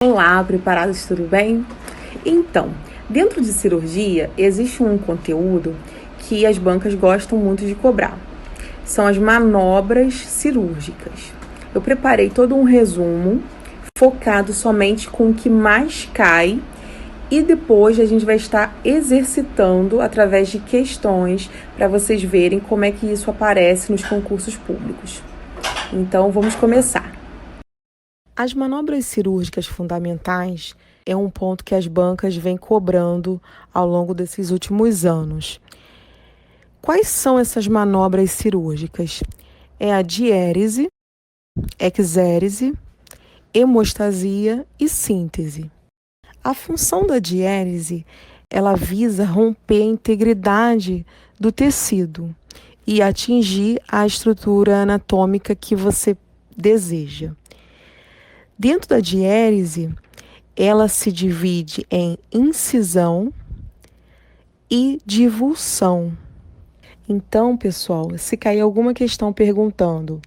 Olá, preparados, tudo bem? Então, dentro de cirurgia, existe um conteúdo que as bancas gostam muito de cobrar. São as manobras cirúrgicas. Eu preparei todo um resumo focado somente com o que mais cai e depois a gente vai estar exercitando através de questões para vocês verem como é que isso aparece nos concursos públicos. Então, vamos começar. As manobras cirúrgicas fundamentais é um ponto que as bancas vêm cobrando ao longo desses últimos anos. Quais são essas manobras cirúrgicas? É a diérese, exérese, hemostasia e síntese. A função da diérese, ela visa romper a integridade do tecido e atingir a estrutura anatômica que você deseja. Dentro da diérese, ela se divide em incisão e divulsão. Então, pessoal, se cair alguma questão perguntando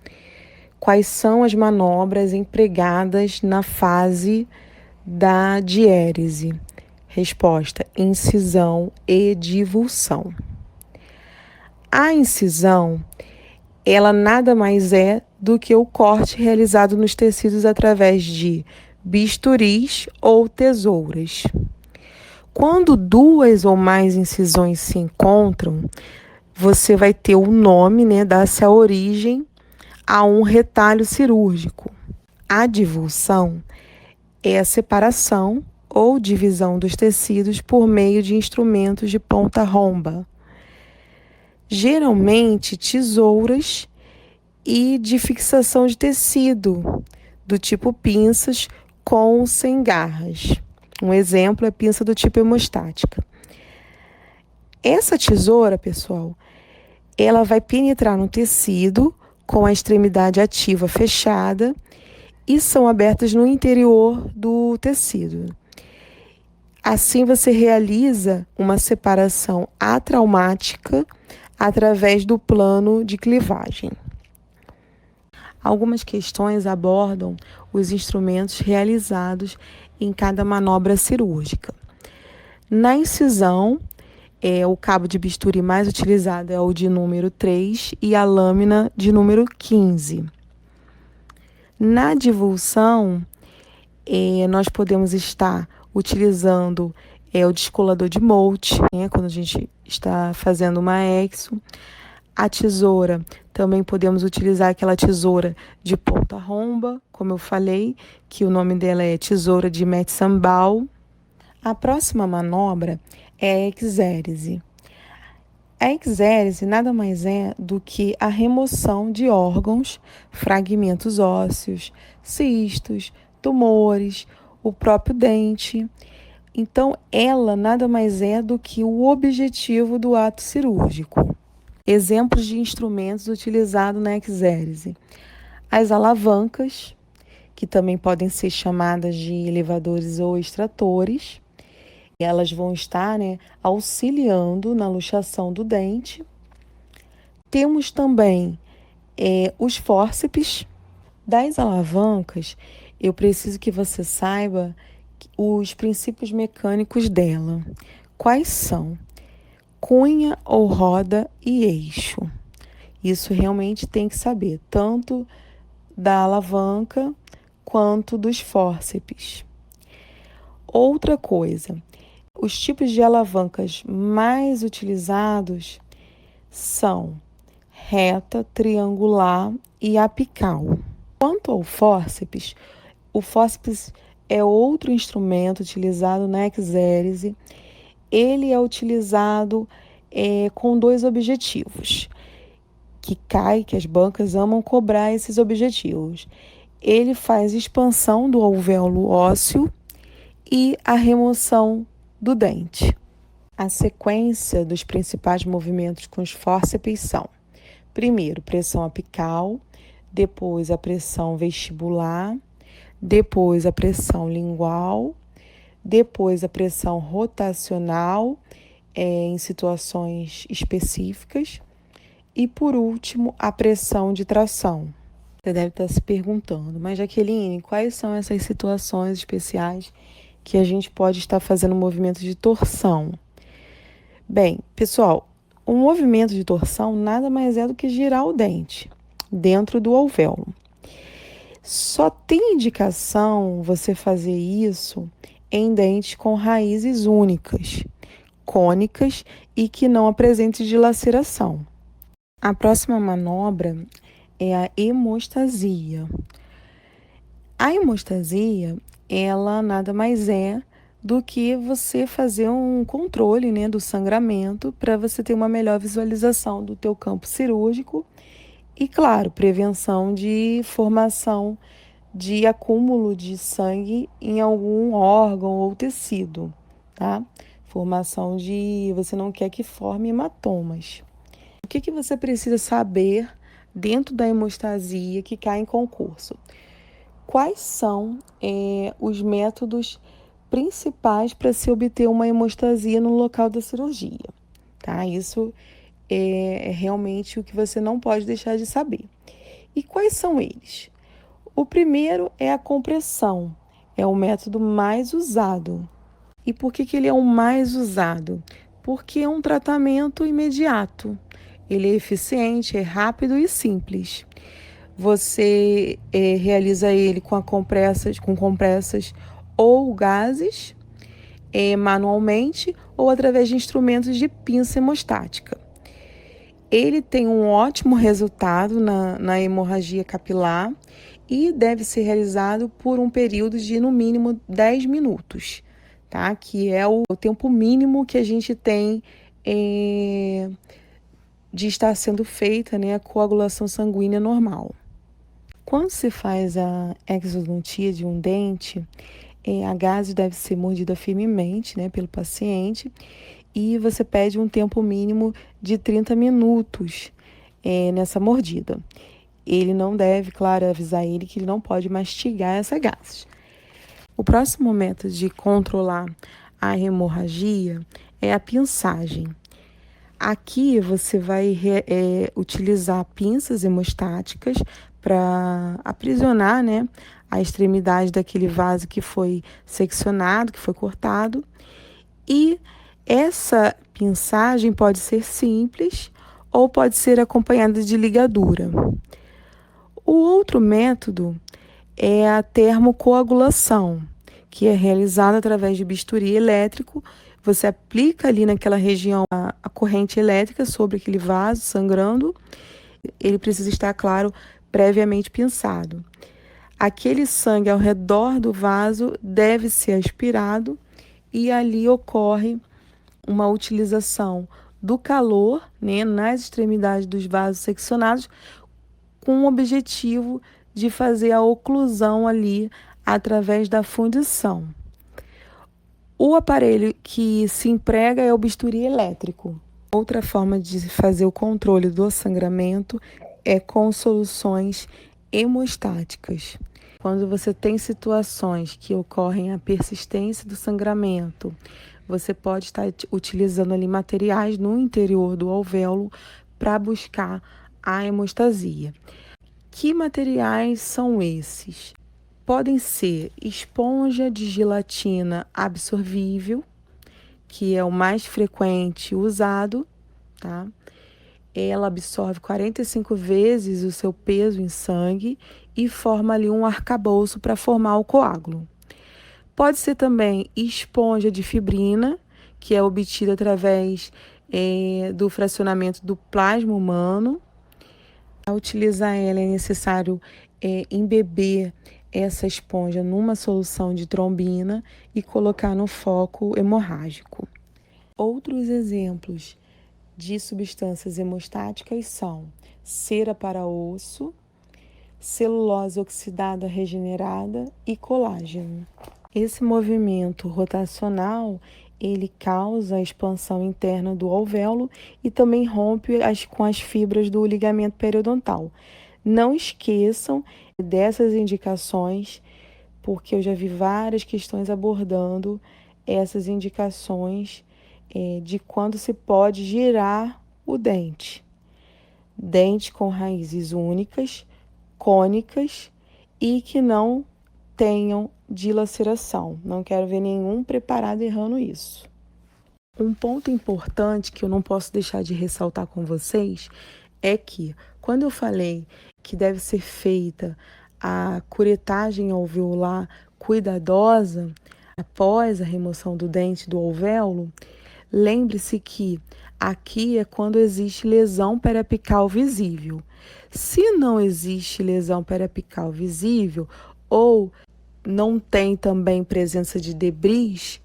quais são as manobras empregadas na fase da diérese, resposta: incisão e divulsão. A incisão, ela nada mais é do que o corte realizado nos tecidos através de bisturis ou tesouras. Quando duas ou mais incisões se encontram, você vai ter o nome, dá-se a origem a um retalho cirúrgico. A divulsão é a separação ou divisão dos tecidos por meio de instrumentos de ponta romba, geralmente tesouras e de fixação de tecido, do tipo pinças com ou sem garras. Um exemplo é a pinça do tipo hemostática. Essa tesoura, pessoal, ela vai penetrar no tecido com a extremidade ativa fechada e são abertas no interior do tecido. Assim, você realiza uma separação atraumática através do plano de clivagem. Algumas questões abordam os instrumentos realizados em cada manobra cirúrgica. Na incisão, o cabo de bisturi mais utilizado é o de número 3 e a lâmina de número 15. Na divulsão, nós podemos estar utilizando o descolador de Molte, quando a gente está fazendo uma exo. A tesoura, também podemos utilizar aquela tesoura de ponta romba, como eu falei, que o nome dela é tesoura de Metz-Sambal. A próxima manobra é a exérese. A exérese nada mais é do que a remoção de órgãos, fragmentos ósseos, cistos, tumores, o próprio dente. Então, ela nada mais é do que o objetivo do ato cirúrgico. Exemplos de instrumentos utilizados na exérese: as alavancas, que também podem ser chamadas de elevadores ou extratores. Elas vão estar auxiliando na luxação do dente. Temos também os fórceps. Das alavancas, eu preciso que você saiba os princípios mecânicos dela. Quais são? Cunha ou roda e eixo. Isso realmente tem que saber, tanto da alavanca quanto dos fórceps. Outra coisa, os tipos de alavancas mais utilizados são reta, triangular e apical. Quanto ao fórceps, o fórceps é outro instrumento utilizado na exérese. Ele é utilizado com dois objetivos, que as bancas amam cobrar esses objetivos. Ele faz expansão do alvéolo ósseo e a remoção do dente. A sequência dos principais movimentos com os fórceps são: primeiro, pressão apical, depois a pressão vestibular, depois a pressão lingual, depois a pressão rotacional em situações específicas e, por último, a pressão de tração. Você deve estar se perguntando, mas Jaqueline, quais são essas situações especiais que a gente pode estar fazendo movimento de torção? Bem, pessoal, o movimento de torção nada mais é do que girar o dente dentro do alvéolo. Só tem indicação você fazer isso em dentes com raízes únicas, cônicas e que não apresentem dilaceração. A próxima manobra é a hemostasia. A hemostasia, ela nada mais é do que você fazer um controle, né, do sangramento para você ter uma melhor visualização do teu campo cirúrgico e, claro, prevenção de formação de acúmulo de sangue em algum órgão ou tecido, tá? Formação de... Você não quer que forme hematomas. O que você precisa saber dentro da hemostasia que cai em concurso? Quais são os métodos principais para se obter uma hemostasia no local da cirurgia, tá? Isso é realmente o que você não pode deixar de saber. E quais são eles? O primeiro é a compressão, é o método mais usado. E por que ele é o mais usado? Porque é um tratamento imediato. Ele é eficiente, é rápido e simples. Você realiza ele com compressas ou gases, manualmente ou através de instrumentos de pinça hemostática. Ele tem um ótimo resultado na hemorragia capilar e deve ser realizado por um período de no mínimo 10 minutos, tá? Que é o tempo mínimo que a gente tem de estar sendo feita, né, a coagulação sanguínea normal. Quando se faz a exodontia de um dente, a gaze deve ser mordida firmemente, né, pelo paciente, e você pede um tempo mínimo de 30 minutos nessa mordida. Ele não deve, claro, avisar ele que ele não pode mastigar essa gases. O próximo método de controlar a hemorragia é a pinçagem. Aqui você vai utilizar pinças hemostáticas para aprisionar, né, a extremidade daquele vaso que foi seccionado, que foi cortado. E essa pinçagem pode ser simples ou pode ser acompanhada de ligadura. O outro método é a termocoagulação, que é realizada através de bisturi elétrico. Você aplica ali naquela região a corrente elétrica sobre aquele vaso sangrando. Ele precisa estar, claro, previamente pinçado. Aquele sangue ao redor do vaso deve ser aspirado e ali ocorre uma utilização do calor, né, nas extremidades dos vasos seccionados, com o objetivo de fazer a oclusão ali através da fundição. O aparelho que se emprega é o bisturi elétrico. Outra forma de fazer o controle do sangramento é com soluções hemostáticas. Quando você tem situações que ocorrem a persistência do sangramento, você pode estar utilizando ali materiais no interior do alvéolo para buscar a hemostasia. Que materiais são esses? Podem ser esponja de gelatina absorvível, que é o mais frequente usado, tá? Ela absorve 45 vezes o seu peso em sangue e forma ali um arcabouço para formar o coágulo. Pode ser também esponja de fibrina, que é obtida através do fracionamento do plasma humano. Para utilizar ela é necessário embeber essa esponja numa solução de trombina e colocar no foco hemorrágico. Outros exemplos de substâncias hemostáticas são cera para osso, celulose oxidada regenerada e colágeno. Esse movimento rotacional, ele causa a expansão interna do alvéolo e também rompe com as fibras do ligamento periodontal. Não esqueçam dessas indicações, porque eu já vi várias questões abordando essas indicações de quando se pode girar o dente. Dente com raízes únicas, cônicas e que não tenham dilaceração. Não quero ver nenhum preparado errando isso. Um ponto importante que eu não posso deixar de ressaltar com vocês é que, quando eu falei que deve ser feita a curetagem alveolar cuidadosa após a remoção do dente do alvéolo, lembre-se que aqui é quando existe lesão periapical visível. Se não existe lesão periapical visível ou não tem também presença de debris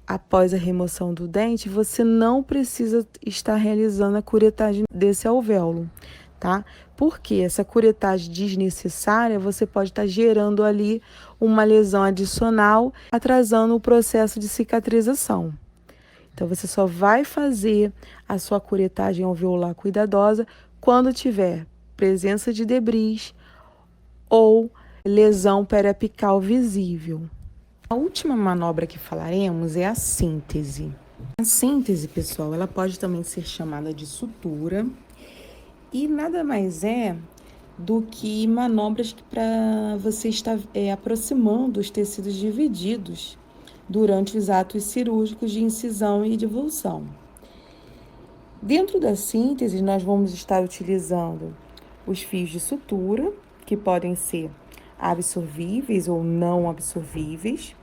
após a remoção do dente, você não precisa estar realizando a curetagem desse alvéolo, tá? Porque essa curetagem desnecessária, você pode estar gerando ali uma lesão adicional, atrasando o processo de cicatrização. Então, você só vai fazer a sua curetagem alveolar cuidadosa quando tiver presença de debris ou lesão periapical visível. A última manobra que falaremos é a síntese. A síntese, pessoal, ela pode também ser chamada de sutura e nada mais é do que manobras para você estar aproximando os tecidos divididos durante os atos cirúrgicos de incisão e de avulsão. Dentro da síntese, nós vamos estar utilizando os fios de sutura, que podem ser absorvíveis ou não absorvíveis.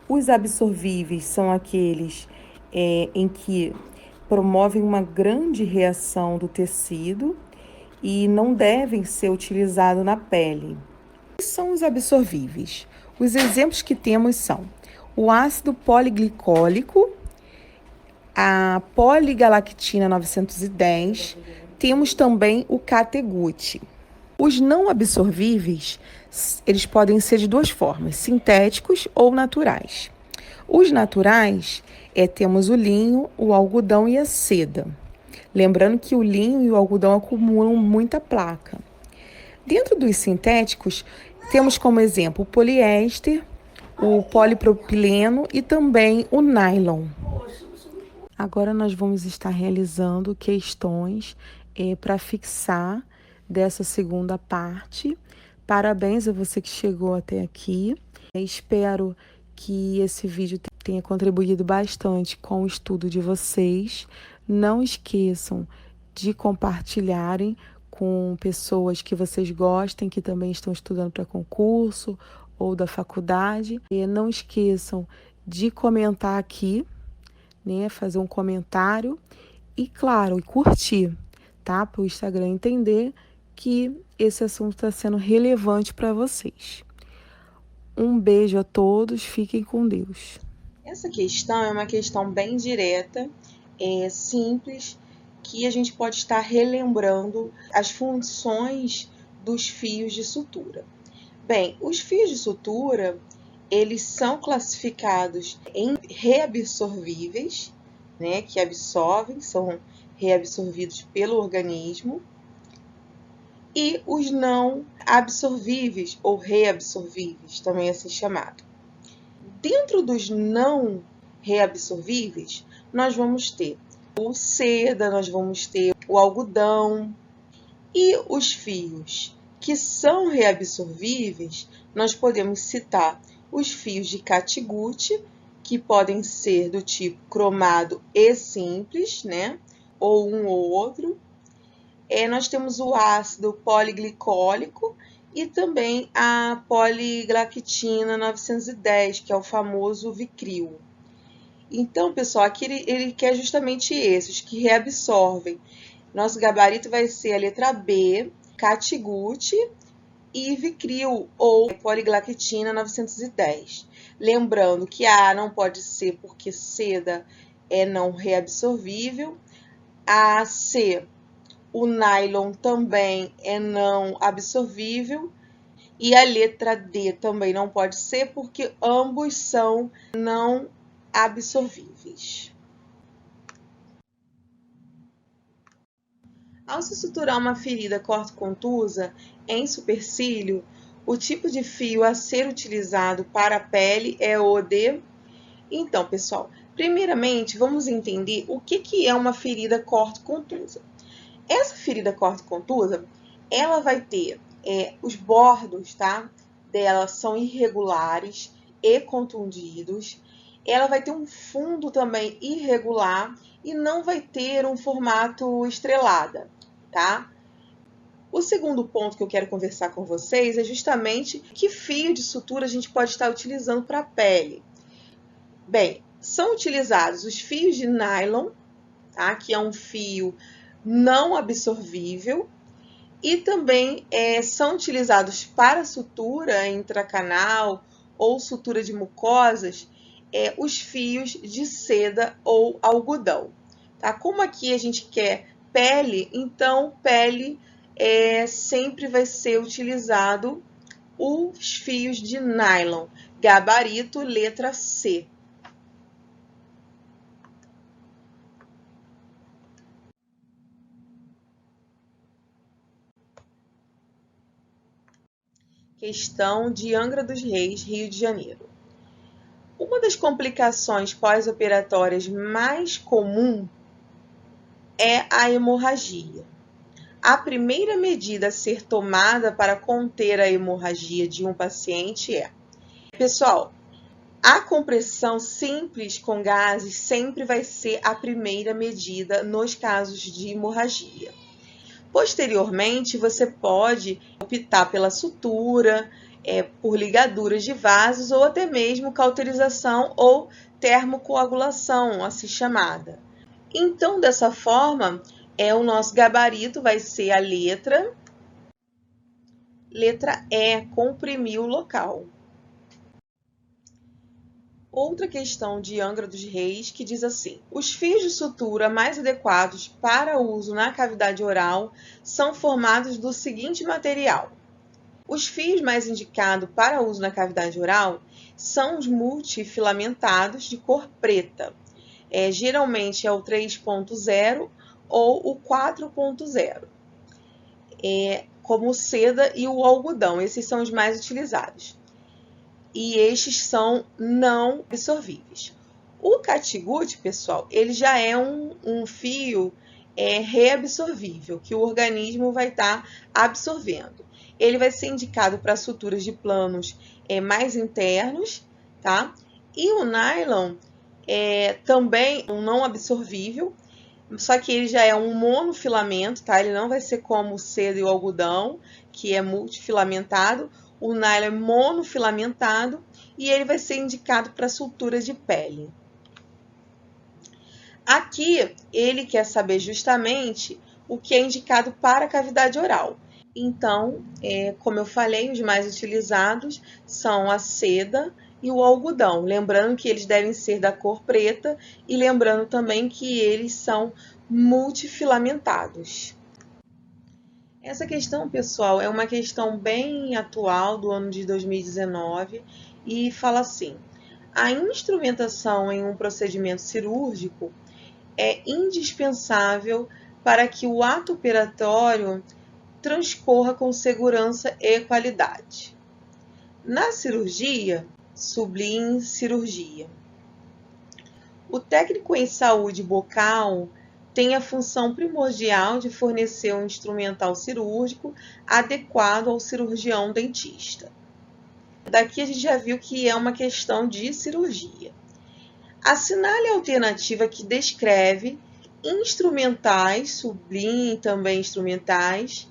Os absorvíveis são aqueles em que promovem uma grande reação do tecido e não devem ser utilizados na pele. O que são os absorvíveis? Os exemplos que temos são o ácido poliglicólico, a poligalactina 910, temos também o categut. Os não absorvíveis, eles podem ser de duas formas, sintéticos ou naturais. Os naturais, temos o linho, o algodão e a seda. Lembrando que o linho e o algodão acumulam muita placa. Dentro dos sintéticos, temos como exemplo o poliéster, o polipropileno e também o nylon. Agora nós vamos estar realizando questões para fixar dessa segunda parte. Parabéns a você que chegou até aqui. Espero que esse vídeo tenha contribuído bastante com o estudo de vocês. Não esqueçam de compartilharem com pessoas que vocês gostem, que também estão estudando para concurso ou da faculdade. E não esqueçam de comentar aqui, né? Fazer um comentário e, claro, curtir, tá? Para o Instagram entender que esse assunto está sendo relevante para vocês. Um beijo a todos, fiquem com Deus. Essa questão é uma questão bem direta, simples, que a gente pode estar relembrando as funções dos fios de sutura. Bem, os fios de sutura, eles são classificados em reabsorvíveis, né, que absorvem, são reabsorvidos pelo organismo, e os não absorvíveis ou reabsorvíveis, também assim chamado. Dentro dos não reabsorvíveis, nós vamos ter o seda, nós vamos ter o algodão, e os fios que são reabsorvíveis, nós podemos citar os fios de categut, que podem ser do tipo cromado e simples, né? Ou um ou outro. Nós temos o ácido poliglicólico e também a poligalactina 910, que é o famoso Vicryl. Então, pessoal, aqui ele quer justamente esses, que reabsorvem. Nosso gabarito vai ser a letra B, categut e Vicryl, ou poligalactina 910. Lembrando que a não pode ser porque seda é não reabsorvível. A C, o nylon também é não absorvível. E a letra D também não pode ser porque ambos são não absorvíveis. Ao se suturar uma ferida corto-contusa em supercílio, o tipo de fio a ser utilizado para a pele é o de... Então, pessoal, primeiramente vamos entender o que é uma ferida corto-contusa. Essa ferida corto-contusa ela vai ter os bordos, tá? Dela são irregulares e contundidos. Ela vai ter um fundo também irregular e não vai ter um formato estrelada, tá? O segundo ponto que eu quero conversar com vocês é justamente que fio de sutura a gente pode estar utilizando para a pele. Bem, são utilizados os fios de nylon, tá? Que é um fio não absorvível, e também são utilizados para sutura intracanal ou sutura de mucosas, os fios de seda ou algodão. Tá? Como aqui a gente quer pele, então pele sempre vai ser utilizado os fios de nylon, gabarito letra C. Questão de Angra dos Reis, Rio de Janeiro. Uma das complicações pós-operatórias mais comum é a hemorragia. A primeira medida a ser tomada para conter a hemorragia de um paciente pessoal, a compressão simples com gases sempre vai ser a primeira medida nos casos de hemorragia. Posteriormente, você pode optar pela sutura, por ligaduras de vasos ou até mesmo cauterização ou termocoagulação, assim chamada. Então, dessa forma, o nosso gabarito vai ser a letra E, comprimir o local. Outra questão de Angra dos Reis que diz assim: os fios de sutura mais adequados para uso na cavidade oral são formados do seguinte material. Os fios mais indicados para uso na cavidade oral são os multifilamentados de cor preta. Geralmente é o 3.0 ou o 4.0, como seda e o algodão. Esses são os mais utilizados. E estes são não absorvíveis. O catgut, pessoal, ele já é um fio reabsorvível, que o organismo vai estar absorvendo. Ele vai ser indicado para suturas de planos mais internos, tá? E o nylon também um não absorvível, só que ele já é um monofilamento, tá? Ele não vai ser como o seda e o algodão, que é multifilamentado. O nylon é monofilamentado e ele vai ser indicado para sutura de pele. Aqui, ele quer saber justamente o que é indicado para a cavidade oral. Então, como eu falei, os mais utilizados são a seda e o algodão. Lembrando que eles devem ser da cor preta e lembrando também que eles são multifilamentados. Essa questão, pessoal, é uma questão bem atual do ano de 2019 e fala assim: a instrumentação em um procedimento cirúrgico é indispensável para que o ato operatório transcorra com segurança e qualidade. Na cirurgia, sublime cirurgia. O técnico em saúde bucal tem a função primordial de fornecer um instrumental cirúrgico adequado ao cirurgião dentista. Daqui a gente já viu que é uma questão de cirurgia. Assinale a alternativa que descreve instrumentais, sublime também instrumentais,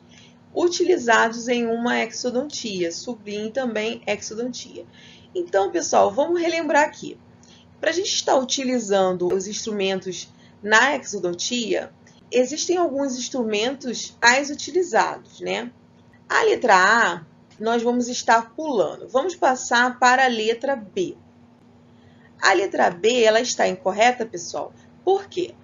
utilizados em uma exodontia, sublime também exodontia. Então, pessoal, vamos relembrar aqui. Para a gente estar utilizando os instrumentos na exodontia, existem alguns instrumentos mais utilizados, né? A letra A, nós vamos estar pulando. Vamos passar para a letra B. A letra B, ela está incorreta, pessoal. Por quê?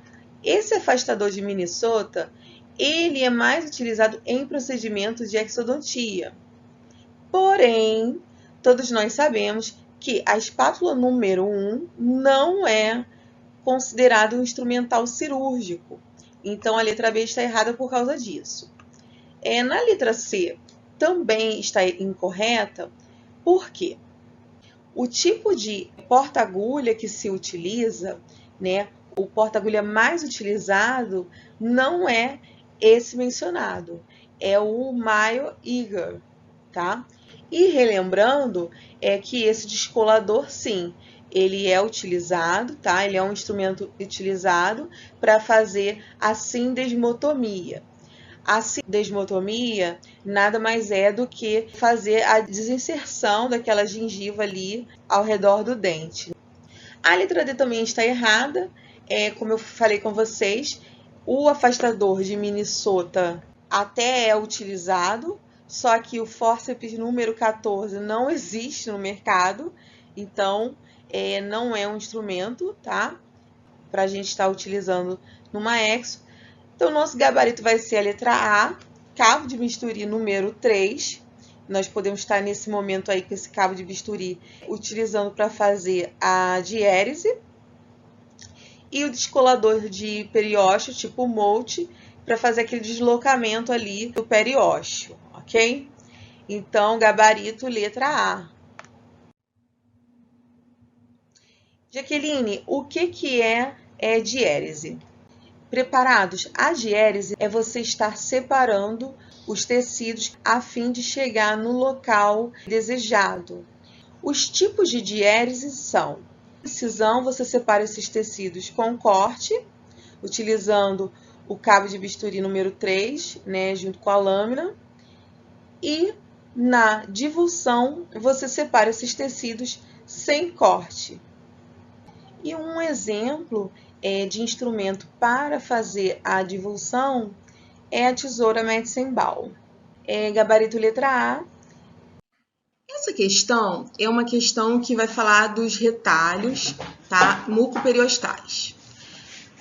Esse afastador de Minnesota, ele é mais utilizado em procedimentos de exodontia. Porém, todos nós sabemos que a espátula número 1 não é considerado um instrumental cirúrgico. Então, a letra B está errada por causa disso. Na letra C, também está incorreta, por quê? O tipo de porta-agulha que se utiliza, né, o porta-agulha mais utilizado não é esse mencionado. é o Mile Eager, tá? E relembrando que esse descolador, sim, ele é utilizado, tá? Ele é um instrumento utilizado para fazer a sindesmotomia. A sindesmotomia nada mais é do que fazer a desinserção daquela gengiva ali ao redor do dente. A letra D também está errada, como eu falei com vocês, o afastador de Minnesota até é utilizado, só que o fórceps número 14 não existe no mercado, então não é um instrumento, tá? Para a gente estar utilizando numa exo. Então, nosso gabarito vai ser a letra A, cabo de bisturi número 3. Nós podemos estar nesse momento aí com esse cabo de bisturi utilizando para fazer a diérese. E o descolador de periósteo, tipo Molt, para fazer aquele deslocamento ali do periósteo, ok? Então, gabarito, letra A. Jaqueline, o que é diérese? Preparados? A diérese é você estar separando os tecidos a fim de chegar no local desejado. Os tipos de diérese são: incisão, você separa esses tecidos com corte, utilizando o cabo de bisturi número 3, né, junto com a lâmina. E na divulsão, você separa esses tecidos sem corte. E um exemplo de instrumento para fazer a divulsão é a tesoura Metzenbaum. Gabarito letra A. Essa questão é uma questão que vai falar dos retalhos, tá? Mucoperiostais.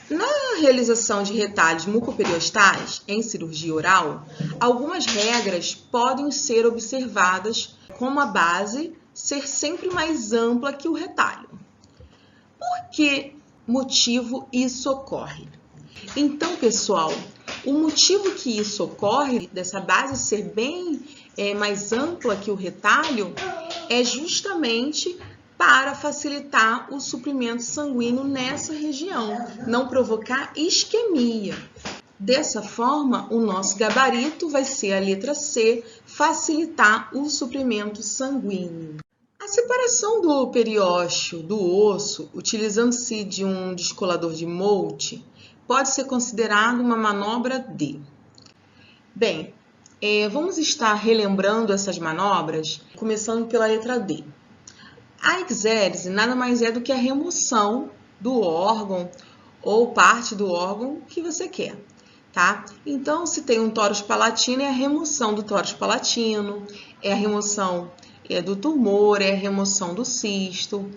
Na realização de retalhos mucoperiostais em cirurgia oral, algumas regras podem ser observadas, como a base ser sempre mais ampla que o retalho. Por que motivo isso ocorre? Então, pessoal, o motivo que isso ocorre, dessa base ser bem mais ampla que o retalho, é justamente para facilitar o suprimento sanguíneo nessa região, não provocar isquemia. Dessa forma, o nosso gabarito vai ser a letra C, facilitar o suprimento sanguíneo. A separação do periósteo do osso, utilizando-se de um descolador de Molt, pode ser considerado uma manobra D. Bem, vamos estar relembrando essas manobras, começando pela letra D. A exérese nada mais é do que a remoção do órgão ou parte do órgão que você quer, tá? Então, se tem um tórax palatino, é a remoção do tórax palatino, é a remoção do tumor, é a remoção do cisto,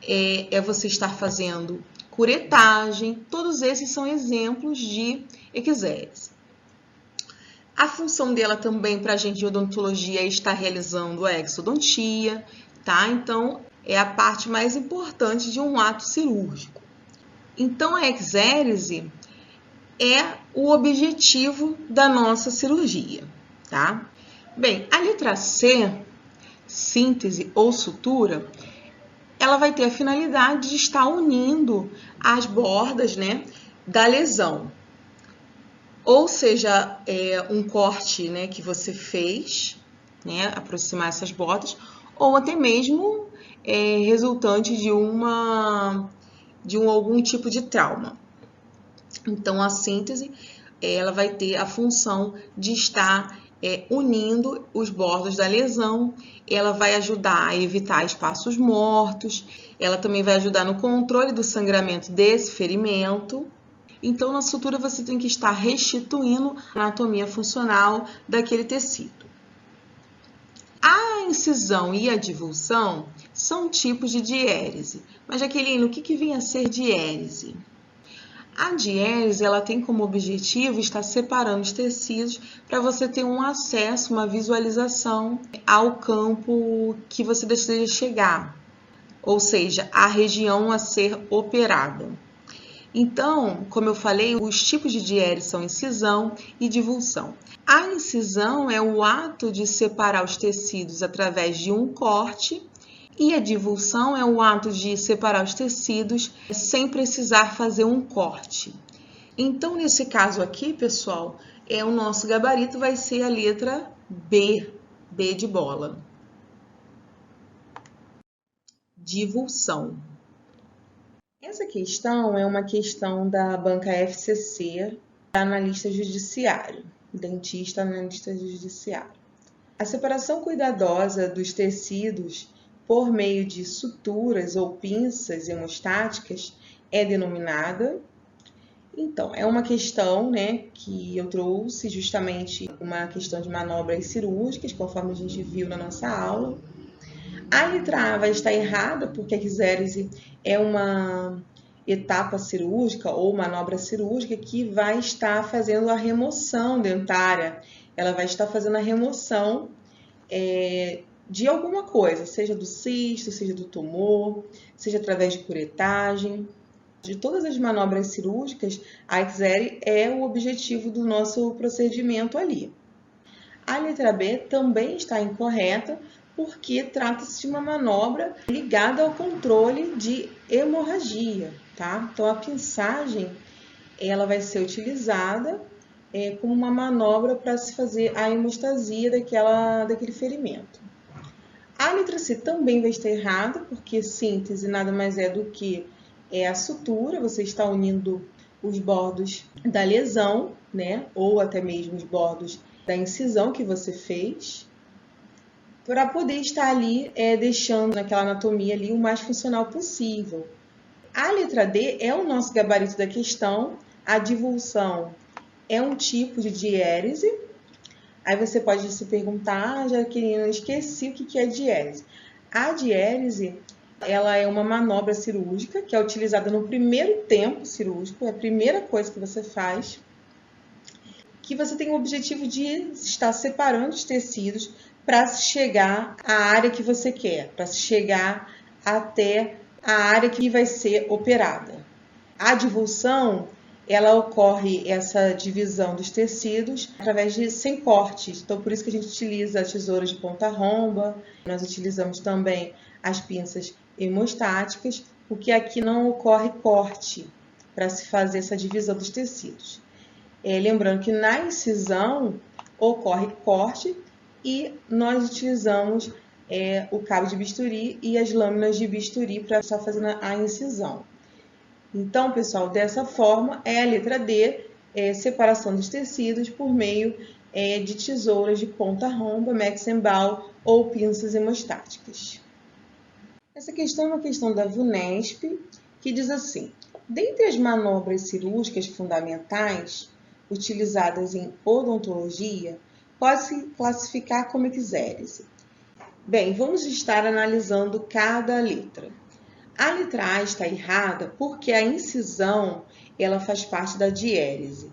é você estar fazendo curetagem. Todos esses são exemplos de exérese. A função dela também para a gente de odontologia é estar realizando a exodontia, tá? Então, é a parte mais importante de um ato cirúrgico. Então, a exérese é o objetivo da nossa cirurgia, tá? Bem, a letra C, síntese ou sutura, ela vai ter a finalidade de estar unindo as bordas, né, da lesão. Ou seja, um corte, né, que você fez, né, aproximar essas bordas, ou até mesmo resultante de algum tipo de trauma. Então, a síntese ela vai ter a função de estar unindo os bordos da lesão, ela vai ajudar a evitar espaços mortos, ela também vai ajudar no controle do sangramento desse ferimento. Então, na sutura, você tem que estar restituindo a anatomia funcional daquele tecido. A incisão e a divulsão são tipos de diérese. Mas, Jaqueline, o que vem a ser diérese? A diérese ela tem como objetivo estar separando os tecidos para você ter um acesso, uma visualização ao campo que você deseja chegar, ou seja, a região a ser operada. Então, como eu falei, os tipos de diérese são incisão e divulsão. A incisão é o ato de separar os tecidos através de um corte e a divulsão é o ato de separar os tecidos sem precisar fazer um corte. Então, nesse caso aqui, pessoal, o nosso gabarito vai ser a letra B, B de bola. Divulsão. Essa questão é uma questão da banca FCC, analista judiciário, dentista analista judiciário. A separação cuidadosa dos tecidos por meio de suturas ou pinças hemostáticas é denominada. Então, é uma questão, né, que eu trouxe justamente uma questão de manobras cirúrgicas, conforme a gente viu na nossa aula. A letra A vai estar errada, porque a exérese é uma etapa cirúrgica ou manobra cirúrgica que vai estar fazendo a remoção dentária. Ela vai estar fazendo a remoção de alguma coisa, seja do cisto, seja do tumor, seja através de curetagem. De todas as manobras cirúrgicas, a exere é o objetivo do nosso procedimento ali. A letra B também está incorreta, porque trata-se de uma manobra ligada ao controle de hemorragia, tá? Então, a pinçagem, ela vai ser utilizada como uma manobra para se fazer a hemostasia daquele ferimento. A letra C também vai estar errada, porque síntese nada mais é do que a sutura, você está unindo os bordos da lesão, né? Ou até mesmo os bordos da incisão que você fez, para poder estar ali deixando naquela anatomia ali o mais funcional possível. A letra D é o nosso gabarito da questão. A divulsão é um tipo de diérese. Aí você pode se perguntar, Jaqueline, eu esqueci o que é diérese. A diérese, ela é uma manobra cirúrgica que é utilizada no primeiro tempo cirúrgico, é a primeira coisa que você faz, que você tem o objetivo de estar separando os tecidos para se chegar à área que você quer, para se chegar até a área que vai ser operada. A divulsão, ela ocorre, essa divisão dos tecidos, através de sem cortes. Então, por isso que a gente utiliza a tesoura de ponta romba, nós utilizamos também as pinças hemostáticas, porque aqui não ocorre corte para se fazer essa divisão dos tecidos. Lembrando que na incisão ocorre corte e nós utilizamos o cabo de bisturi e as lâminas de bisturi para estar fazendo a incisão. Então, pessoal, dessa forma é a letra D, separação dos tecidos por meio de tesouras de ponta romba, Metzenbaum ou pinças hemostáticas. Essa questão é uma questão da VUNESP, que diz assim: dentre as manobras cirúrgicas fundamentais utilizadas em odontologia, pode-se classificar como exérese. Bem, vamos estar analisando cada letra. A letra A está errada porque a incisão ela faz parte da diérese.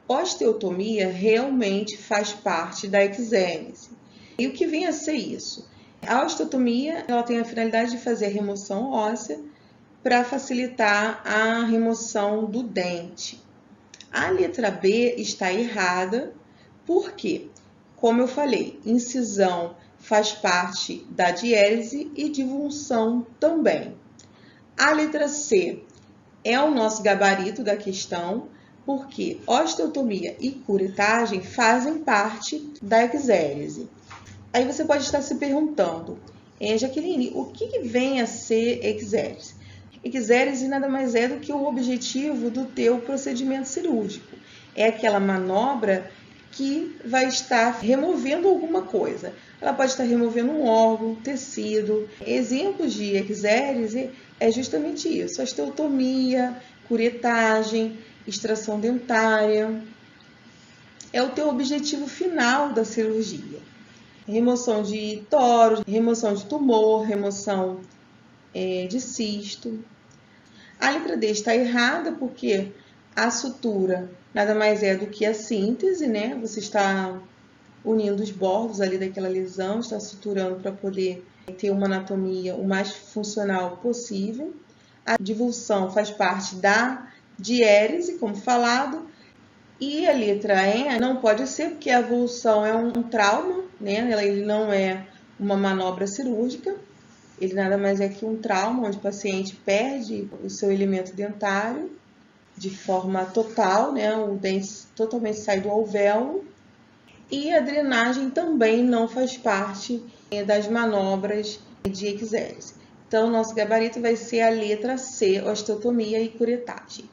Osteotomia realmente faz parte da exérese. E o que vem a ser isso? A osteotomia ela tem a finalidade de fazer a remoção óssea para facilitar a remoção do dente. A letra B está errada porque, como eu falei, incisão faz parte da diérese e divulsão também. A letra C é o nosso gabarito da questão, porque osteotomia e curetagem fazem parte da exérese. Aí você pode estar se perguntando, Jaqueline, o que vem a ser exérese? Exérese nada mais é do que o objetivo do teu procedimento cirúrgico. É aquela manobra que vai estar removendo alguma coisa. Ela pode estar removendo um órgão, tecido. Exemplos de exérese é justamente isso: osteotomia, curetagem, extração dentária. É o teu objetivo final da cirurgia. Remoção de tórax, remoção de tumor, remoção de cisto. A letra D está errada porque a sutura nada mais é do que a síntese, né? Você está unindo os bordos ali daquela lesão, está suturando para poder ter uma anatomia o mais funcional possível. A divulsão faz parte da diérese, como falado, e a letra E não pode ser porque a avulsão é um trauma, né? Ele não é uma manobra cirúrgica. Ele nada mais é que um trauma, onde o paciente perde o seu elemento dentário. de forma total, né? O dente totalmente sai do alvéolo. E a drenagem também não faz parte das manobras de exérese. Então, nosso gabarito vai ser a letra C, osteotomia e curetagem.